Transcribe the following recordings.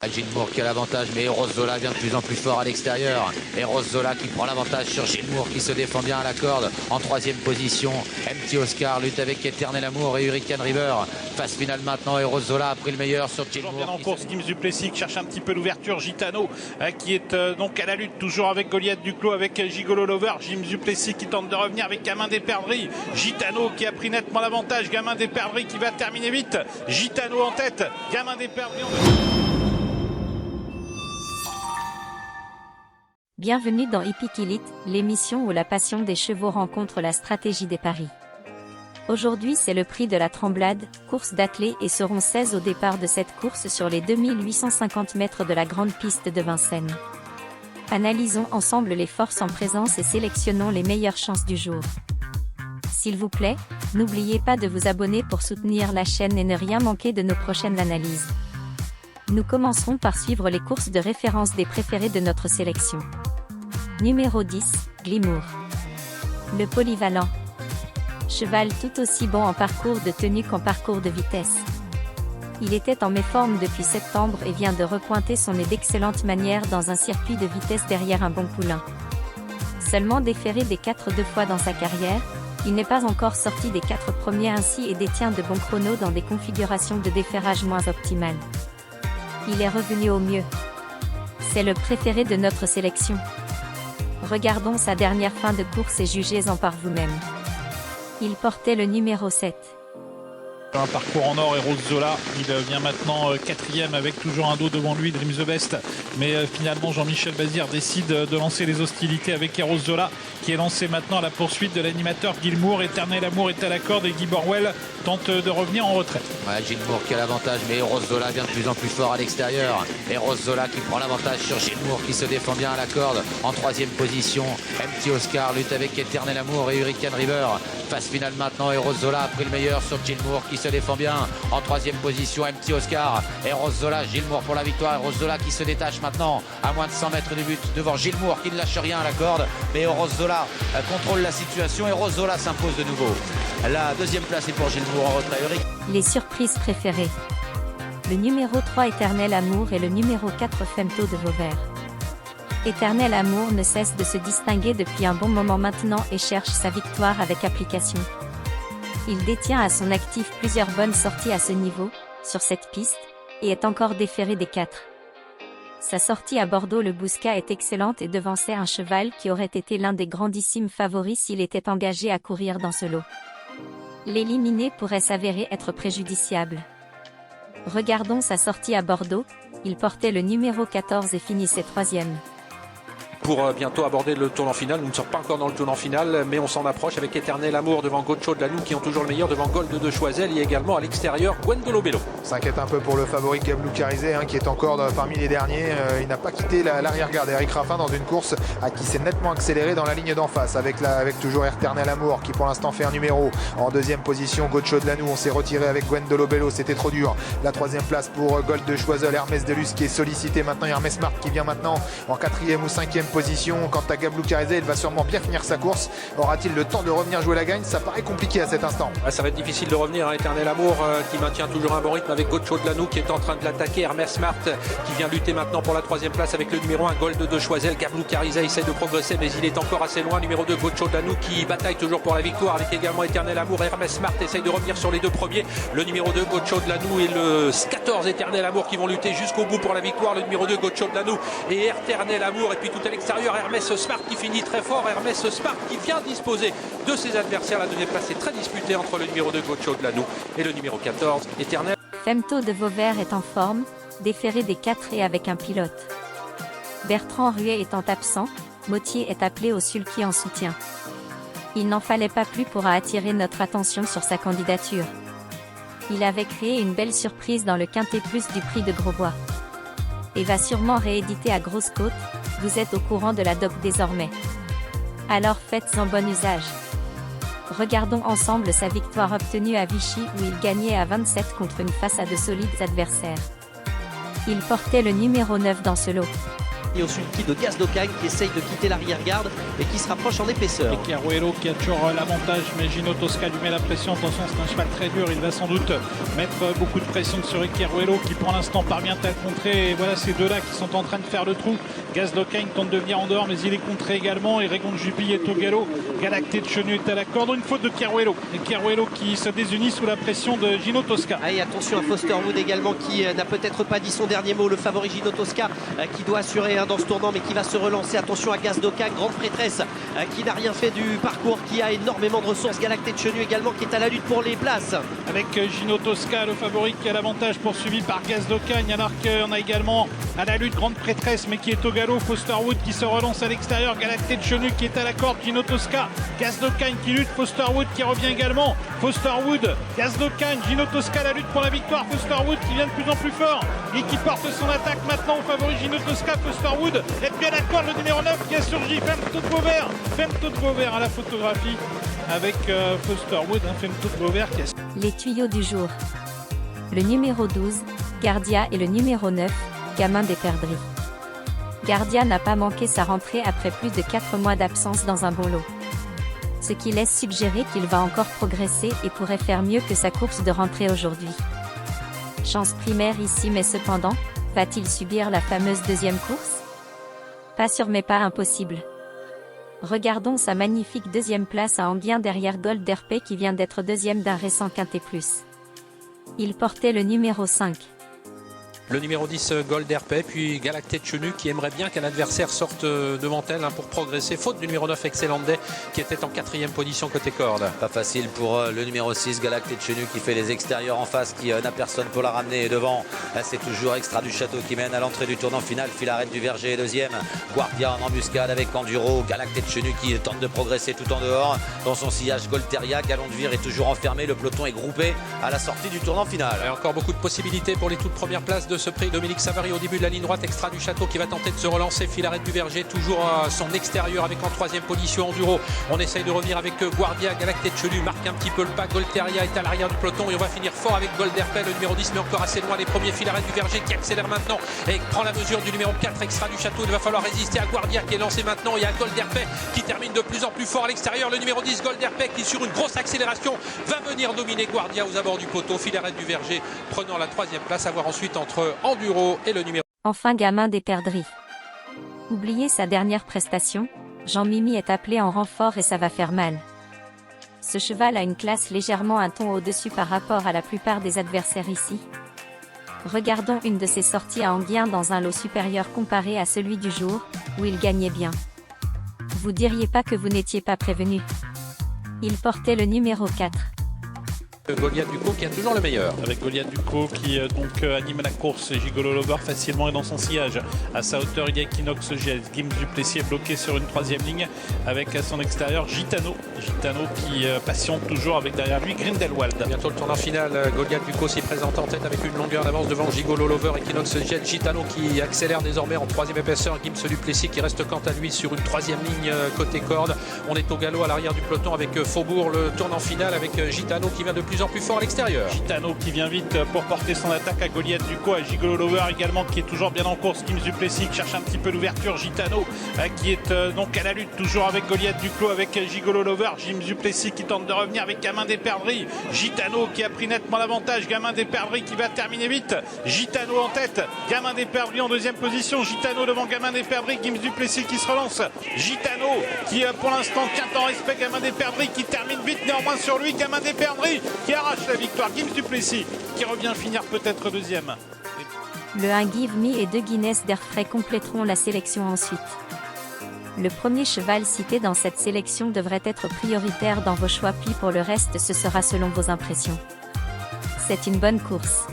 Gilmour qui a l'avantage, mais Eros Zola vient de plus en plus fort à l'extérieur. Eros Zola qui prend l'avantage sur Gilmour qui se défend bien à la corde. En troisième position, MT Oscar lutte avec Éternel Amour et Hurricane River. Phase finale maintenant, Eros Zola a pris le meilleur sur Gilmour. Bien en course, Gims Duplessis qui cherche un petit peu l'ouverture. Gitano qui est donc à la lutte toujours avec Goliath Duclos, avec Gigolo Lover. Gims Duplessis qui tente de revenir avec Gamin des Perdrix. Gitano qui a pris nettement l'avantage. Gamin des Perdrix qui va terminer vite. Gitano en tête. Gamin des Perdrix Bienvenue dans Hippique Elite, l'émission où la passion des chevaux rencontre la stratégie des paris. Aujourd'hui c'est le prix de la Tremblade, course d'athlée et seront 16 au départ de cette course sur les 2850 mètres de la grande piste de Vincennes. Analysons ensemble les forces en présence et sélectionnons les meilleures chances du jour. S'il vous plaît, n'oubliez pas de vous abonner pour soutenir la chaîne et ne rien manquer de nos prochaines analyses. Nous commencerons par suivre les courses de référence des préférés de notre sélection. Numéro 10, Glamour. Le polyvalent. Cheval tout aussi bon en parcours de tenue qu'en parcours de vitesse. Il était en méforme depuis septembre et vient de repointer son nez d'excellente manière dans un circuit de vitesse derrière un bon poulain. Seulement déféré des 4 deux fois dans sa carrière, il n'est pas encore sorti des 4 premiers ainsi et détient de bons chronos dans des configurations de déferrage moins optimales. Il est revenu au mieux. C'est le préféré de notre sélection. Regardons sa dernière fin de course et jugez-en par vous-même. Il portait le numéro 7. Un parcours en or, Eros Zola, il vient maintenant quatrième avec toujours un dos devant lui, Dream the Best. Mais finalement, Jean-Michel Bazir décide de lancer les hostilités avec Eros Zola, qui est lancé maintenant à la poursuite de l'animateur Gilmour. Éternel Amour est à la corde et Guy Borwell tente de revenir en retraite. Ouais, Gilmour qui a l'avantage, mais Eros Zola vient de plus en plus fort à l'extérieur. Eros Zola qui prend l'avantage sur Gilmour qui se défend bien à la corde. En troisième position, MT Oscar lutte avec Éternel Amour et Hurricane River. Phase finale maintenant, Eros Zola a pris le meilleur sur Gilmour qui se défend bien. En troisième position, MT Oscar. Eros Zola, Gilmour pour la victoire. Eros Zola qui se détache maintenant à moins de 100 mètres du but devant Gilmour qui ne lâche rien à la corde. Mais Eros Zola contrôle la situation. Eros Zola s'impose de nouveau. La deuxième place est pour Gilmour en retrait. Les surprises préférées. Le numéro 3 Éternel Amour et le numéro 4 Femto de Vauvert. Éternel Amour ne cesse de se distinguer depuis un bon moment maintenant et cherche sa victoire avec application. Il détient à son actif plusieurs bonnes sorties à ce niveau, sur cette piste, et est encore déféré des 4. Sa sortie à Bordeaux le Bouscat est excellente et devançait un cheval qui aurait été l'un des grandissimes favoris s'il était engagé à courir dans ce lot. L'éliminer pourrait s'avérer être préjudiciable. Regardons sa sortie à Bordeaux, il portait le numéro 14 et finissait 3e. Pour bientôt aborder le tournant final. Nous ne sommes pas encore dans le tournant final, mais on s'en approche avec Éternel Amour devant Gocho de Lanou qui ont toujours le meilleur, devant Gold de Choiseul et également à l'extérieur Gwendolo Bello. S'inquiète un peu pour le favori Gablou Carizé qui est encore parmi les derniers. Il n'a pas quitté l'arrière-garde Eric Raffin dans une course qui s'est nettement accélérée dans la ligne d'en face avec toujours Éternel Amour qui pour l'instant fait un numéro. En deuxième position Gocho de Lanou, on s'est retiré avec Gwendolo Bello, c'était trop dur. La troisième place pour Gold de Choiseul, Hermès Delus qui est sollicité maintenant, Hermès Smart qui vient maintenant en quatrième ou cinquième position. Quant à Gablou Carizé, il va sûrement bien finir sa course. Aura-t-il le temps de revenir jouer la gagne? Ça paraît compliqué à cet instant. Ça va être difficile de revenir, Éternel Amour qui maintient toujours un bon rythme avec Gocho de Lanou qui est en train de l'attaquer. Hermès Smart qui vient lutter maintenant pour la troisième place avec le numéro 1 Gold de Choiseul. Gablou Carizé essaie de progresser mais il est encore assez loin. Numéro 2 Gocho de Lanou qui bataille toujours pour la victoire avec également Éternel Amour. Hermès Smart essaye de revenir sur les deux premiers. Le numéro 2 Gocho de Lanou et le 14 Éternel Amour qui vont lutter jusqu'au bout pour la victoire. Le numéro 2 Gocho de Lanou et Éternel Amour, et puis tout à l'extérieur Hermès Smart qui finit très fort. Hermès Smart qui vient disposer de ses adversaires. La deuxième place est très disputée entre le numéro 2 Gocho de Lanou et le numéro 14 Éternel. Femto de Vauvert est en forme, déféré des 4 et avec un pilote. Bertrand Ruet étant absent, Mottier est appelé au sulky en soutien. Il n'en fallait pas plus pour attirer notre attention sur sa candidature. Il avait créé une belle surprise dans le Quintet Plus du prix de Grosbois. Et va sûrement rééditer à Grosse-Côte, vous êtes au courant de la dope désormais. Alors faites-en bon usage. Regardons ensemble sa victoire obtenue à Vichy où il gagnait à 27 contre une face à de solides adversaires. Il portait le numéro 9 dans ce lot. et au sulky de Gaz d'Ocagne qui essaye de quitter l'arrière-garde et qui se rapproche en épaisseur. Et Caruelo qui a toujours l'avantage, mais Gino Tosca lui met la pression. Attention, c'est un cheval très dur, il va sans doute mettre beaucoup de pression sur Caruelo qui pour l'instant parvient à le contrer. Et voilà ces deux-là qui sont en train de faire le trou. Gaz d'Ocagne tente de venir en dehors, mais il est contré également. Et Regon Juppy est au galop. Galacté de Chenu est à la corde. Une faute de Caruelo. Et Caruelo qui se désunit sous la pression de Gino Tosca. Ah, et attention à Foster Wood également qui n'a peut-être pas dit son dernier mot. Le favori Gino Tosca qui doit assurer dans ce tournant, mais qui va se relancer. Attention à Gaz d'Ocagne, grande prêtresse qui n'a rien fait du parcours, qui a énormément de ressources. Galacté de Chenu également qui est à la lutte pour les places. Avec Gino Tosca, le favori qui a l'avantage, poursuivi par Gaz d'Ocagne, alors qu'on a également à la lutte grande prêtresse mais qui est au galop. Foster Wood qui se relance à l'extérieur. Galacté de Chenu qui est à la corde. Gino Tosca, Gaz d'Ocagne qui lutte. Foster Wood qui revient également. Foster Wood, Gaz d'Ocagne, Gino Tosca, la lutte pour la victoire. Foster Wood qui vient de plus en plus fort et qui porte son attaque maintenant au favori Gino Tosca. Foster Wood est bien à la corde, le numéro 9 qui a surgi. Femto de Beauvert à la photographie avec Foster Wood, Femto de Beauvert qui a... Les tuyaux du jour. Le numéro 12, Gardia, et le numéro 9, Gamin des Perdrix. Gardia n'a pas manqué sa rentrée après plus de 4 mois d'absence dans un bon lot. Ce qui laisse suggérer qu'il va encore progresser et pourrait faire mieux que sa course de rentrée aujourd'hui. Chance primaire ici, mais cependant, va-t-il subir la fameuse deuxième course? Pas sûr mais pas impossible. Regardons sa magnifique deuxième place à Anguien derrière Gold RP qui vient d'être deuxième d'un récent Quintet Plus. Il portait le numéro 5. Le numéro 10 Gold RP, puis Galacté de Chenu qui aimerait bien qu'un adversaire sorte devant elle pour progresser, faute du numéro 9 Excellent Day qui était en 4e position côté corde. Pas facile pour le numéro 6 Galacté de Chenu qui fait les extérieurs en face, qui n'a personne pour la ramener. Et devant, c'est toujours Extra du Château qui mène à l'entrée du tournant final. Filarette du Verger est deuxième. Guardia en embuscade avec Enduro. Galacté de Chenu qui tente de progresser tout en dehors. Dans son sillage Golteria, Galon de Vire est toujours enfermé. Le peloton est groupé à la sortie du tournant final. Et encore beaucoup de possibilités pour les toutes premières places de ce prix. Dominique Savary au début de la ligne droite, Extra du Château qui va tenter de se relancer. Filarette du Verger toujours à son extérieur avec en 3e position Enduro. On essaye de revenir avec Guardia. Galacté de Chenu marque un petit peu le pas. Golteria est à l'arrière du peloton et on va finir fort avec Gold RP, le numéro 10, mais encore assez loin les premiers. Filarette du Verger qui accélère maintenant et prend la mesure du numéro 4 Extra du Château. Il va falloir résister à Guardia qui est lancé maintenant. Il y a Gold RP qui termine de plus en plus fort à l'extérieur. Le numéro 10 Gold RP qui sur une grosse accélération va venir dominer Guardia aux abords du poteau. Filarette du Verger prenant la 3e place, à voir ensuite entre Enduro et le numéro. Enfin Gamin des Perdrix. Oubliez sa dernière prestation, Jean-Mimi est appelé en renfort et ça va faire mal. Ce cheval a une classe légèrement un ton au-dessus par rapport à la plupart des adversaires ici. Regardons une de ses sorties à Anguien dans un lot supérieur comparé à celui du jour, où il gagnait bien. Vous diriez pas que vous n'étiez pas prévenu. Il portait le numéro 4. Goliath Ducot qui a toujours le meilleur. Avec Goliath Ducot qui anime la course. Gigolo Lover facilement est dans son sillage. À sa hauteur, il y a Equinox GS. Gims Duplessis est bloqué sur une 3e ligne avec à son extérieur Gitano. Gitano qui patiente toujours avec derrière lui Grindelwald. Bientôt le tournant final. Goliath Ducot s'y présente en tête avec une longueur d'avance devant Gigolo Lover, Equinox GS. Gitano qui accélère désormais en 3e épaisseur. Gims Duplessis qui reste quant à lui sur une 3e ligne côté corde. On est au galop à l'arrière du peloton avec Faubourg. Le tournant final avec Gitano qui va de plus en plus fort à l'extérieur. Gitano qui vient vite pour porter son attaque à Goliath Ducot, à Gigolo Lover également qui est toujours bien en course. Gims Duplessis qui cherche un petit peu l'ouverture. Gitano qui est donc à la lutte toujours avec Goliath Duclos, avec Gigolo Lover. Gims Duplessis qui tente de revenir avec Gamin des Perdrix. Gitano qui a pris nettement l'avantage. Gamin des Perdrix qui va terminer vite. Gitano en tête. Gamin des Perdrix en 2e position. Gitano devant Gamin des Perdrix. Gims Duplessis qui se relance. Gitano qui pour l'instant tient en respect Gamin des Perdrix qui termine vite néanmoins sur lui. Gamin des Perdrix qui arrache la victoire. Gims Duplessis qui revient finir peut-être 2e. Le 1 Give Me et 2 Guinness d'Airfray compléteront la sélection ensuite. Le premier cheval cité dans cette sélection devrait être prioritaire dans vos choix, puis pour le reste ce sera selon vos impressions. C'est une bonne course.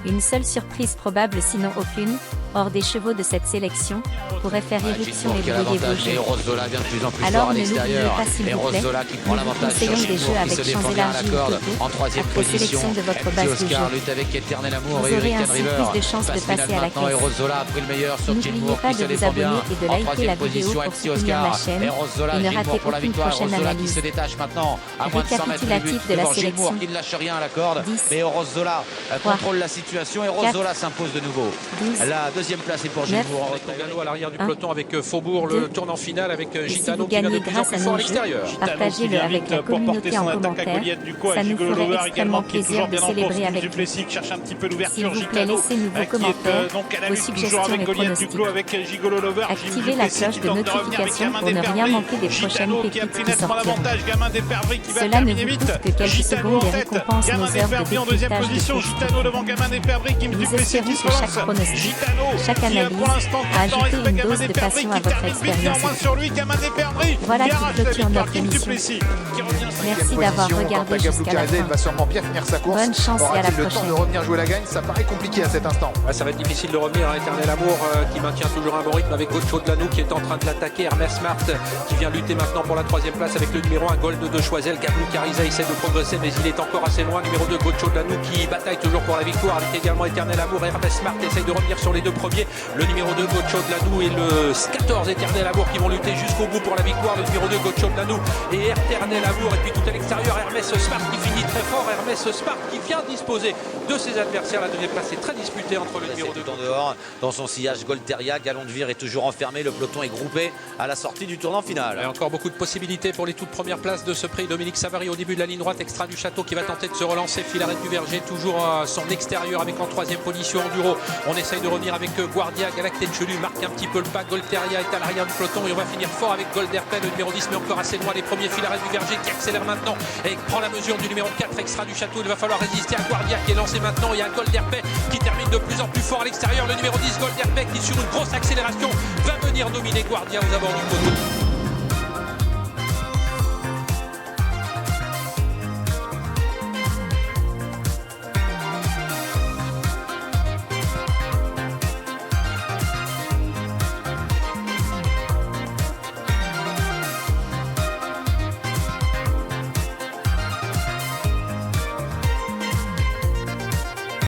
Une seule surprise probable, sinon aucune, hors des chevaux de cette sélection, pourrait faire irruption et brouiller vos jeux. Zola vient de plus en plus fort Alors à ne l'oubliez l'extérieur. pas s'il Et vous Rose plaît, Zola qui prend nous vous l'avantage sur conseillons des jeux Gilmour qui se avec champs défend bien à la élargis corde. ou En 3e après position, sélection de votre MC base de Oscar jeu. lutte avec Éternel Amour Vous et aurez Hurricane ainsi River. plus de chances de Phase finale passer à la maintenant et caisse. Rose Zola a pris le meilleur sur N'oubliez Gilmour pas qui se de vous défend bien. abonner et de En liker 3e la vidéo position, pour MC soutenir Oscar la chaîne et Rose Zola, et ne Gilmour ratez pour la aucune victoire. Rose prochaine Zola qui analyse. se détache maintenant à moins de 100 mètres du but Récapitulatif de la devant Gilmour sélection. qui ne lâche rien à la corde. 10, Mais Rose Zola 3, contrôle la situation et Rose 4, Zola s'impose de nouveau. 12, La deuxième place est pour 9. Gilmour. Logano à l'arrière du 1, peloton avec Faubourg, le 2. tournant final avec Et si Gitano vous qui va de gagnez plus en grâce plus à fort à nos jeux, l'extérieur. partagez-le avec la communauté en commentaire. Ça nous ferait extrêmement plaisir de célébrer avec vous. Duplessis qui cherche un petit peu S'il l'ouverture. vous plaît, Gitano, laissez-nous vos qui est, commentaires, donc à la vos lutte, toujours suggestions avec et Goliath pronostics. Duclos, avec Gigolo Lover. Activez la cloche de notification pour ne rien manquer des prochaines pépites qui sortiront. Gamin d'Epervry qui va Cela ne terminer vous vite. coûte que quelques Gitano secondes en et tête. récompense Gamin nos heures de d'Epervry en deuxième décryptage position. de Gitano devant Gamin d'Epervry qui me Nous Duplessis qui espérons se que chaque relance. pronostic, Gitano chaque qui analyse pour l'instant a tout le temps ajouté respect une Gamin dose de d'Epervry passion à qui votre termine vite expérience. néanmoins sur lui. Gamin d'Epervry Voilà qui qui arrache la clôture victoire. notre Kim émission. Duplessis qui revient Merci d'avoir Position, regardé quant à Gablou jusqu'à la Carizet, il fin. va sûrement bien finir sa course. Bonne chance et à la Aura-t-il le temps prochaine. de revenir jouer la gagne? Ça paraît compliqué à cet instant. Ouais, ça va être difficile de revenir à Éternel Amour qui maintient toujours un bon rythme avec Gocho de Lanou qui est en train de l'attaquer. Hermès Smart qui vient lutter maintenant pour la troisième place avec le numéro 1 Gold de Choiseul. Gablou Carizet essaie de progresser mais il est encore assez loin. Numéro 2 Gocho de Lanou qui bataille toujours pour la victoire avec également Éternel Amour. Hermès Smart essaye de revenir sur les deux premiers. Le numéro 2 Gocho de Lanou et le 14 Éternel Amour qui vont lutter jusqu'au bout pour la victoire. Le numéro 2 Gocho de Lanou et Éternel Amour. Et puis tout à l'extérieur Hermès Smart qui finit très fort. Hermès Smart qui vient disposer de ses adversaires. La deuxième place est très disputée entre le numéro 2 En dehors, dans son sillage, Golteria, Galon de Vire est toujours enfermé. Le peloton est groupé à la sortie du tournant final. Et encore beaucoup de possibilités pour les toutes premières places de ce prix. Dominique Savary au début de la ligne droite, Extra du Château qui va tenter de se relancer. Filaret du Verger toujours à son extérieur avec en troisième position Enduro. On essaye de revenir avec Guardia. Galacten Chelu marque un petit peu le pas. Golteria est à l'arrière du peloton et on va finir fort avec Golderpel, le numéro 10, mais encore assez loin. Les premiers Filaret du Verger qui accélère maintenant et prend la mesure du numéro 4, Extra du Château. Il va falloir résister à Guardia qui est lancé maintenant. Il y a Golderpel qui termine de plus en plus fort à l'extérieur. Le numéro 10, Golderpel qui sur une grosse accélération va venir dominer Guardia aux abords du poteau.